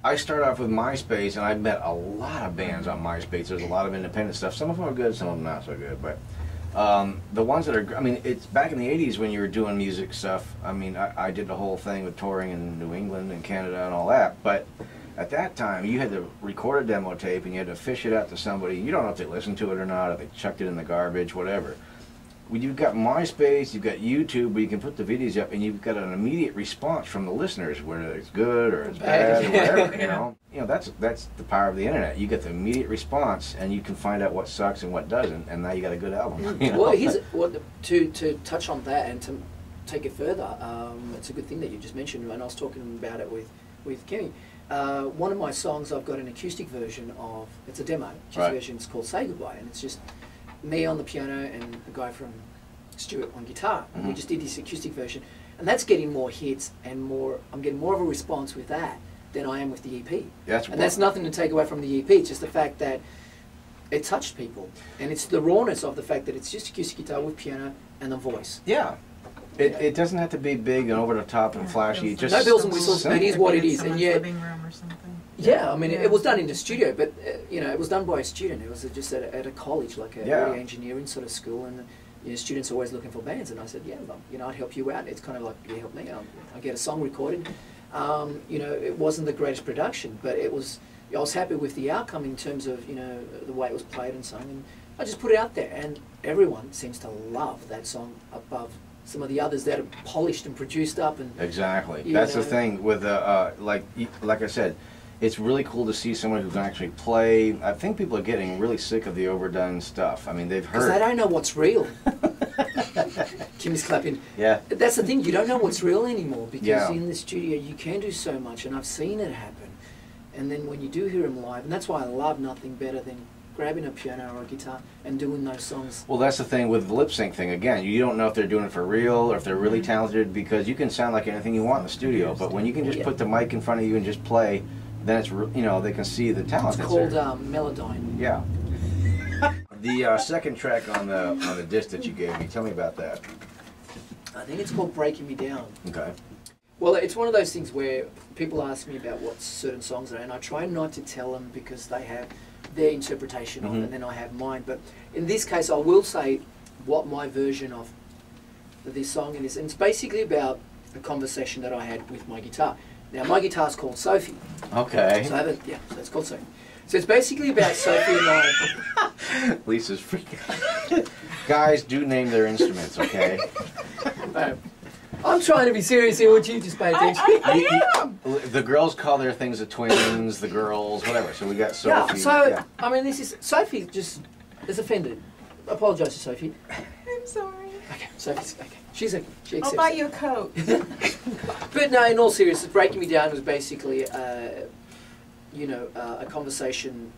I started off with MySpace, and I met a lot of bands on MySpace. There's a lot of independent stuff. Some of them are good, some of them not so good. But the ones that are, I mean, it's back in the 80s when you were doing music stuff. I mean, I did the whole thing with touring in New England and Canada and all that. But at that time, you had to record a demo tape, and you had to fish it out to somebody. You don't know if they listened to it or not, if they chucked it in the garbage, whatever. You've got MySpace, you've got YouTube, where you can put the videos up, and you've got an immediate response from the listeners, whether it's good or it's bad or whatever. You know, that's the power of the internet. You get the immediate response, and you can find out what sucks and what doesn't, and now you got a good album. You know? Well, to touch on that and to take it further, it's a good thing that you just mentioned, and I was talking about it with Kenny. One of my songs, I've got an acoustic version of. It's a demo. Acoustic version. It's called "Say Goodbye," and it's just me on the piano and a guy from Stuart on guitar. And we just did this acoustic version, and that's getting more hits and more. I'm getting more of a response with that than I am with the EP. That's nothing to take away from the EP. It's just the fact that it touched people, and it's the rawness of the fact that it's just acoustic guitar with piano and the voice. Yeah. It doesn't have to be big and over the top and flashy. Just no bells and whistles. It is what it is, and yet. Living room or something. Yeah, I mean, it was done in the studio, but you know, it was done by a student. It was just at a college, like a audio engineering sort of school, and you know, students are always looking for bands. And I said, yeah, well, you know, I'd help you out. It's kind of like you help me. I get a song recorded. You know, it wasn't the greatest production, but it was. I was happy with the outcome in terms of the way it was played and sung, and I just put it out there, and everyone seems to love that song above some of the others that are polished and produced up. And exactly, that's the thing with like I said. It's really cool to see someone who can actually play. I think people are getting really sick of the overdone stuff. I mean, they've heard. Because they don't know what's real. Kimmy's clapping. Yeah. That's the thing. You don't know what's real anymore because in the studio you can do so much, and I've seen it happen. And then when you do hear them live, and that's why I love nothing better than grabbing a piano or a guitar and doing those songs. Well, that's the thing with the lip sync thing. Again, you don't know if they're doing it for real or if they're really talented, because you can sound like anything you want in the studio, but when you can just put the mic in front of you and just play, then it's, they can see the talent. It's called Melodyne. Yeah. The second track on the disc that you gave me, tell me about that. I think it's called Breaking Me Down. Okay. Well, it's one of those things where people ask me about what certain songs are, and I try not to tell them because they have their interpretation of it, and then I have mine. But in this case, I will say what my version of this song is. And it's basically about a conversation that I had with my guitar. Now, my guitar's called Sophie. Okay. So so it's called Sophie. So it's basically about Sophie and I. Lisa's freaking. Guys, do name their instruments, okay? I'm trying to be serious here. Would you just pay attention? I am. The girls call their things the twins, the girls, whatever. So we got Sophie. I mean, this is Sophie just is offended. Apologise to Sophie. I'm sorry. Okay, Sophie's okay. She accepts. I'll buy you a coat. But no, in all seriousness, Breaking Me Down was basically, a conversation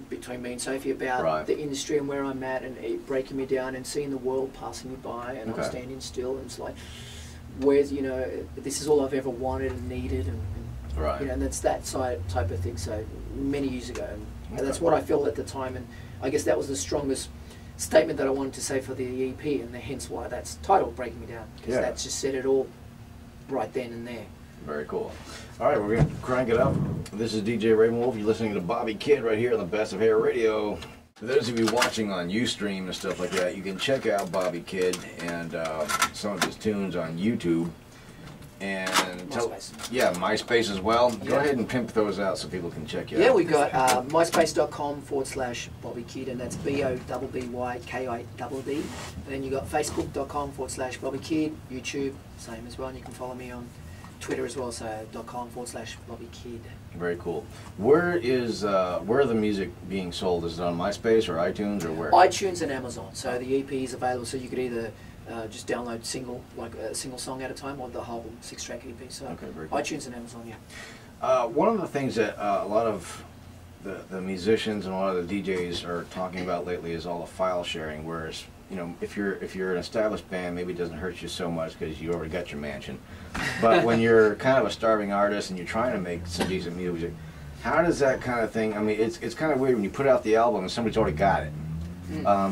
between me and Sophie about the industry and where I'm at, and it breaking me down and seeing the world passing me by, and I'm standing still, and it's like, where's, this is all I've ever wanted and needed, and and that's that type of thing. So many years ago, and that's what I felt at the time, and I guess that was the strongest statement that I wanted to say for the EP, and hence why that's titled Breaking Me Down, because that just said it all right then and there. Very cool. All right, we're going to crank it up. This is DJ Ravenwolf. You're listening to Bobby Kidd right here on the Best of Hair Radio. For those of you watching on Ustream and stuff like that, you can check out Bobby Kidd and some of his tunes on YouTube. And MySpace. MySpace as well. Go ahead and pimp those out so people can check you out. Yeah, we got myspace.com/Bobby Kidd, and that's BOBBYKIDD. And then you got facebook.com/Bobby Kidd, YouTube, same as well, and you can follow me on Twitter as well, so .com/Bobby Kidd. Very cool. Where are the music being sold? Is it on MySpace or iTunes or where? iTunes and Amazon. So the EP is available, so you could either just download a single song at a time, or the whole 6-track EP. So very cool. iTunes and Amazon, one of the things that a lot of the musicians and a lot of the DJs are talking about lately is all the file sharing. Whereas, if you're an established band, maybe it doesn't hurt you so much because you already got your mansion. But when you're kind of a starving artist and you're trying to make some decent music, how does that kind of thing? I mean, it's kind of weird when you put out the album and somebody's already got it.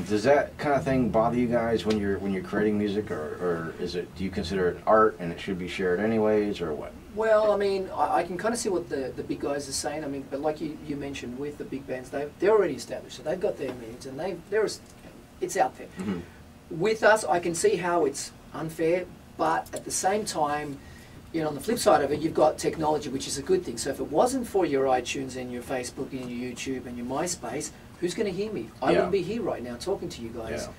Does that kind of thing bother you guys when you're creating music, or is it? Do you consider it art and it should be shared anyways, or what? Well, I mean, I can kind of see what the big guys are saying. I mean, but like you mentioned, with the big bands, they're already established, so they've got their means, and it's out there. Mm-hmm. With us, I can see how it's unfair, but at the same time, you know, on the flip side of it, you've got technology, which is a good thing. So if it wasn't for your iTunes and your Facebook and your YouTube and your MySpace, who's going to hear me? I wouldn't be here right now talking to you guys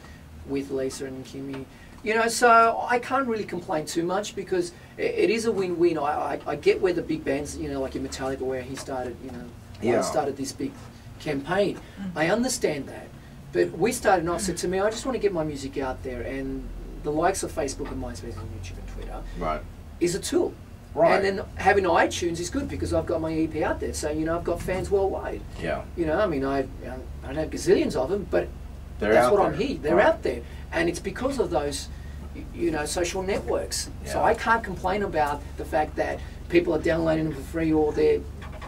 with Lisa and Kimmy. You know, so I can't really complain too much because it is a win-win. I get where the big bands, you know, like in Metallica, where he started, you know, started this big campaign. I understand that. But we started off, so to me, I just want to get my music out there, and the likes of Facebook and MySpace and YouTube and Twitter is a tool. Right. And then having iTunes is good because I've got my EP out there, so, you know, I've got fans worldwide. Yeah. You know, I mean, I don't have gazillions of them, but They're that's out what there. I'm here. They're out there. And it's because of those, you know, social networks. Yeah. So I can't complain about the fact that people are downloading them for free or they're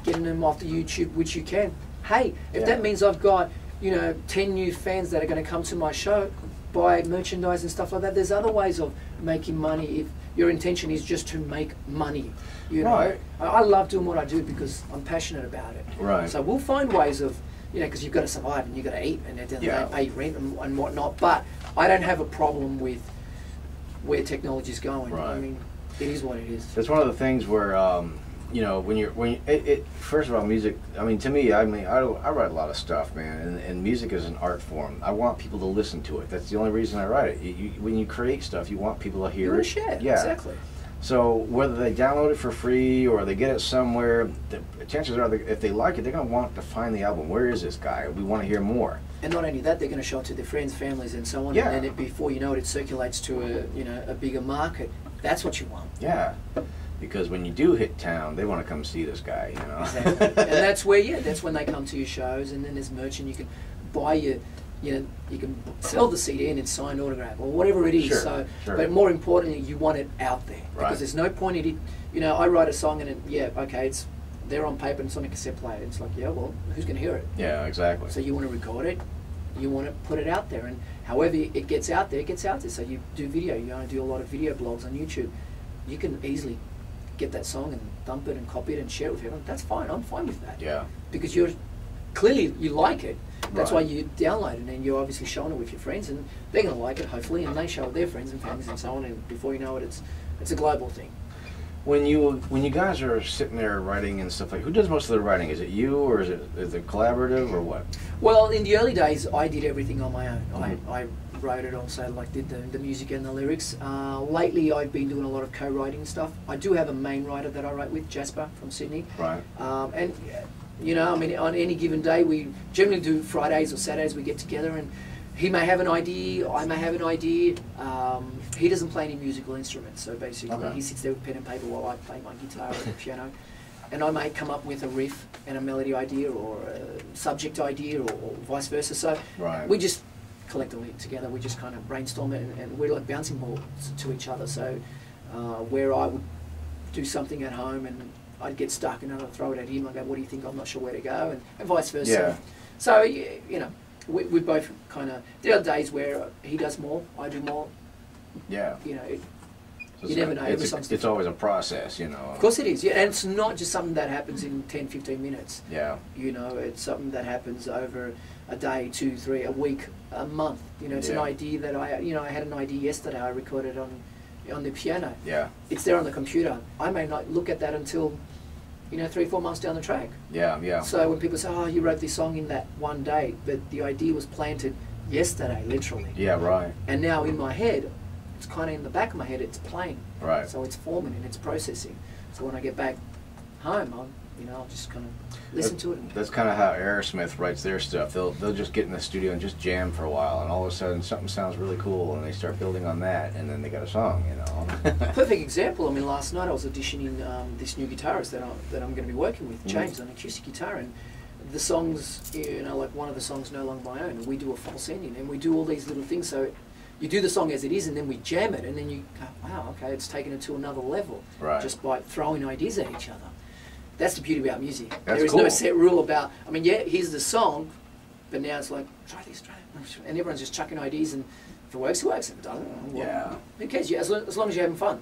getting them off the YouTube, which you can. Hey, if that means I've got, you know, 10 new fans that are going to come to my show, buy merchandise and stuff like that, there's other ways of making money if your intention is just to make money. You know, I love doing what I do because I'm passionate about it. Right. So we'll find ways of, you know, because you've got to survive and you've got to eat and then they pay rent and whatnot. But I don't have a problem with where technology's going. Right. I mean, it is what it is. It's one of the things where, you know, first of all, music, I mean, to me, I write a lot of stuff, man, and music is an art form. I want people to listen to it. That's the only reason I write it. When you create stuff, you want people to hear it. You want to share, exactly. So whether they download it for free or they get it somewhere, the chances are if they like it, they're going to want to find the album. Where is this guy? We want to hear more. And not only that, they're going to show it to their friends, families, and so on. Yeah. And then before you know it, it circulates to a bigger market. That's what you want. Yeah. Because when you do hit town, they want to come see this guy, you know. Exactly. And that's where, that's when they come to your shows, and then there's merch, and you can buy you can sell the CD and then sign autograph or whatever it is. Sure, sure. But more importantly, you want it out there because there's no point in it. You know, I write a song and it's there on paper and it's on a cassette player. It's like, well, who's going to hear it? Yeah, exactly. So you want to record it, you want to put it out there, and however it gets out there, it gets out there. So you do video. You want to do a lot of video blogs on YouTube. You can easily get that song and dump it and copy it and share it with everyone. That's fine. I'm fine with that. Yeah. Because you like it. That's why you download it, and you're obviously showing it with your friends, and they're going to like it, hopefully, and they show it their friends and families and so on, and before you know it, it's a global thing. When you guys are sitting there writing and stuff like, who does most of the writing? Is it you, or is it collaborative, or what? Well, in the early days, I did everything on my own. I wrote it also, like did the music and the lyrics. Lately, I've been doing a lot of co-writing stuff. I do have a main writer that I write with, Jasper from Sydney. Right. And you know, I mean, on any given day, we generally do Fridays or Saturdays. We get together, and he may have an idea, I may have an idea. He doesn't play any musical instruments, so basically he sits there with pen and paper while I play my guitar or the piano. And I may come up with a riff and a melody idea or a subject idea or vice versa. So we just collectively together, we just kind of brainstorm it, and we're like bouncing balls to each other. So where I would do something at home and I'd get stuck and I'd throw it at him. I'd go, what do you think? I'm not sure where to go, and vice versa. Yeah. So, you know, we both kind of, there are days where he does more, I do more. Yeah. You know, So you never know. It's always a process, you know. Of course it is, yeah. And it's not just something that happens in 10, 15 minutes. Yeah. You know, it's something that happens over a day, 2, 3, a week, a month. You know, it's an idea that I had an idea yesterday. I recorded on the piano. Yeah. It's there on the computer. I may not look at that until, 3, 4 months down the track. Yeah, yeah. So when people say, oh, you wrote this song in that one day, but the idea was planted yesterday, literally. Yeah, right. And now in my head, it's kind of in the back of my head, it's playing. Right. So it's forming and it's processing. So when I get back home, I'll just kind of listen to it. That's kind of how Aerosmith writes their stuff. They'll just get in the studio and just jam for a while, and all of a sudden something sounds really cool, and they start building on that, and then they got a song, you know. Perfect example. I mean, last night I was auditioning this new guitarist that I'm going to be working with, James, on acoustic guitar, and the songs, like one of the songs, No Longer My Own, and we do a false ending, and we do all these little things. So you do the song as it is, and then we jam it, and then you go, wow, okay, it's taken it to another level, just by throwing ideas at each other. That's the beauty about music. There is no set rule about, here's the song, but now it's like, try this, and everyone's just chucking ideas, and if it works, it works. If it doesn't, well, who cares? As long as you're having fun.